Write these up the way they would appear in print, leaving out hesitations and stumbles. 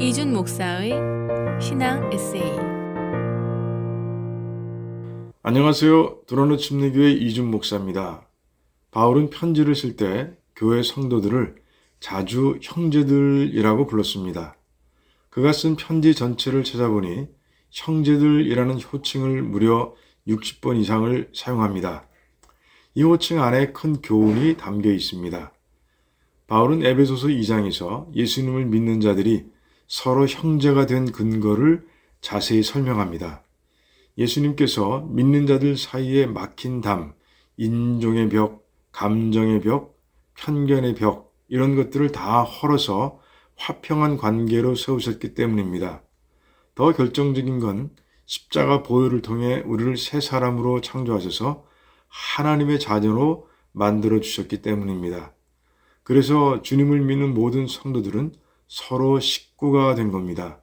이준 목사의 신앙 에세이. 안녕하세요. 두란노 침례교회 이준 목사입니다. 바울은 편지를 쓸 때 교회 성도들을 자주 형제들이라고 불렀습니다. 그가 쓴 편지 전체를 찾아보니 형제들이라는 호칭을 무려 60번 이상을 사용합니다. 이 호칭 안에 큰 교훈이 담겨 있습니다. 바울은 에베소서 2장에서 예수님을 믿는 자들이 서로 형제가 된 근거를 자세히 설명합니다. 예수님께서 믿는 자들 사이에 막힌 담, 인종의 벽, 감정의 벽, 편견의 벽 이런 것들을 다 헐어서 화평한 관계로 세우셨기 때문입니다. 더 결정적인 건 십자가 보혈을 통해 우리를 새 사람으로 창조하셔서 하나님의 자녀로 만들어 주셨기 때문입니다. 그래서 주님을 믿는 모든 성도들은 서로 식구가 된 겁니다.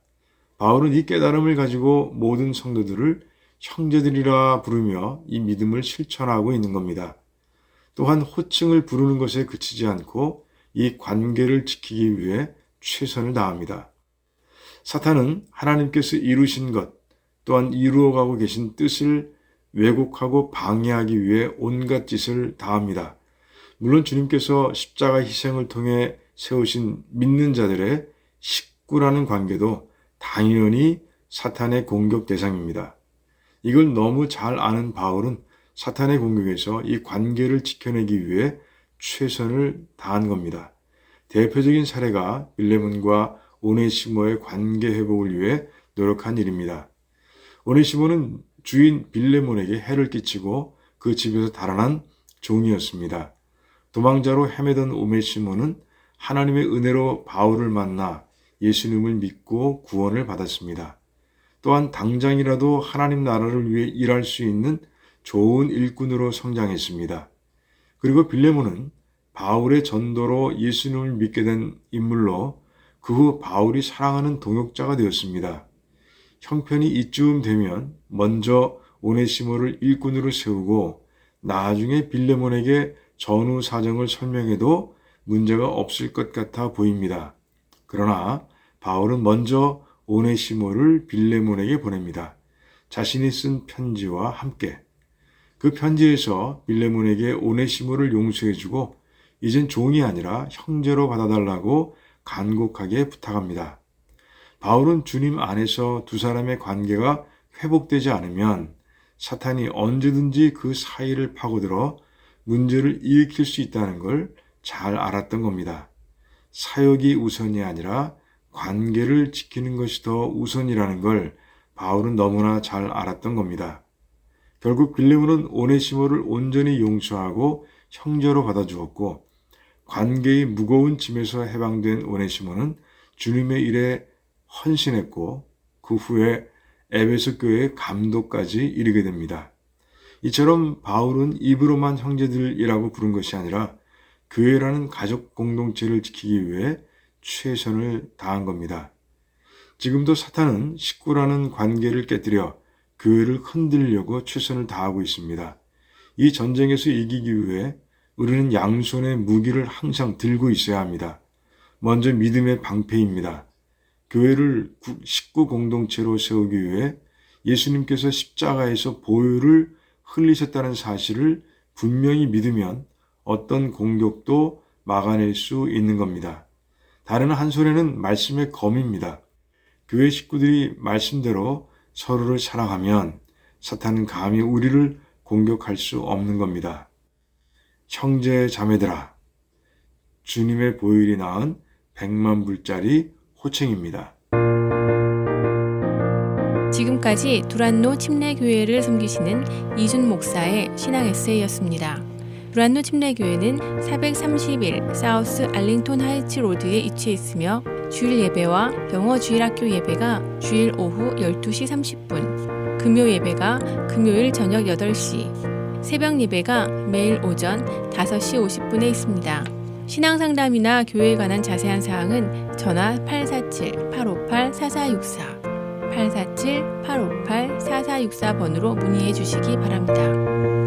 바울은 이 깨달음을 가지고 모든 성도들을 형제들이라 부르며 이 믿음을 실천하고 있는 겁니다. 또한 호칭을 부르는 것에 그치지 않고 이 관계를 지키기 위해 최선을 다합니다. 사탄은 하나님께서 이루신 것, 또한 이루어가고 계신 뜻을 왜곡하고 방해하기 위해 온갖 짓을 다합니다. 물론 주님께서 십자가 희생을 통해 세우신 믿는 자들의 식구라는 관계도 당연히 사탄의 공격 대상입니다. 이걸 너무 잘 아는 바울은 사탄의 공격에서 이 관계를 지켜내기 위해 최선을 다한 겁니다. 대표적인 사례가 빌레몬과 오네시모의 관계 회복을 위해 노력한 일입니다. 오네시모는 주인 빌레몬에게 해를 끼치고 그 집에서 달아난 종이었습니다. 도망자로 헤매던 오네시모는 하나님의 은혜로 바울을 만나 예수님을 믿고 구원을 받았습니다. 또한 당장이라도 하나님 나라를 위해 일할 수 있는 좋은 일꾼으로 성장했습니다. 그리고 빌레몬은 바울의 전도로 예수님을 믿게 된 인물로 그 후 바울이 사랑하는 동역자가 되었습니다. 형편이 이쯤 되면 먼저 오네시모를 일꾼으로 세우고 나중에 빌레몬에게 전후 사정을 설명해도 문제가 없을 것 같아 보입니다. 그러나 바울은 먼저 오네시모를 빌레몬에게 보냅니다. 자신이 쓴 편지와 함께. 그 편지에서 빌레몬에게 오네시모를 용서해주고 이젠 종이 아니라 형제로 받아달라고 간곡하게 부탁합니다. 바울은 주님 안에서 두 사람의 관계가 회복되지 않으면 사탄이 언제든지 그 사이를 파고들어 문제를 일으킬 수 있다는 걸 잘 알았던 겁니다. 사역이 우선이 아니라 관계를 지키는 것이 더 우선이라는 걸 바울은 너무나 잘 알았던 겁니다. 결국 빌레몬은 오네시모를 온전히 용서하고 형제로 받아주었고 관계의 무거운 짐에서 해방된 오네시모는 주님의 일에 헌신했고 그 후에 에베소 교회의 감독까지 이르게 됩니다. 이처럼 바울은 입으로만 형제들이라고 부른 것이 아니라 교회라는 가족 공동체를 지키기 위해 최선을 다한 겁니다. 지금도 사탄은 식구라는 관계를 깨뜨려 교회를 흔들려고 최선을 다하고 있습니다. 이 전쟁에서 이기기 위해 우리는 양손에 무기를 항상 들고 있어야 합니다. 먼저 믿음의 방패입니다. 교회를 식구 공동체로 세우기 위해 예수님께서 십자가에서 보혈을 흘리셨다는 사실을 분명히 믿으면 어떤 공격도 막아낼 수 있는 겁니다. 다른 한 손에는 말씀의 검입니다. 교회 식구들이 말씀대로 서로를 사랑하면 사탄은 감히 우리를 공격할 수 없는 겁니다. 형제 자매들아, 주님의 보혈이 낳은 100만 불짜리 호칭입니다. 지금까지 두란노 침례교회를 섬기시는 이준 목사의 신앙 에세이였습니다. 두란노 침례교회는 431 사우스 알링톤 하이츠 로드에 위치해 있으며 주일 예배와 영어 주일학교 예배가 주일 오후 12시 30분, 금요 예배가 금요일 저녁 8시, 새벽 예배가 매일 오전 5시 50분에 있습니다. 신앙상담이나 교회에 관한 자세한 사항은 전화 847-858-4464, 847-858-4464번으로 문의해 주시기 바랍니다.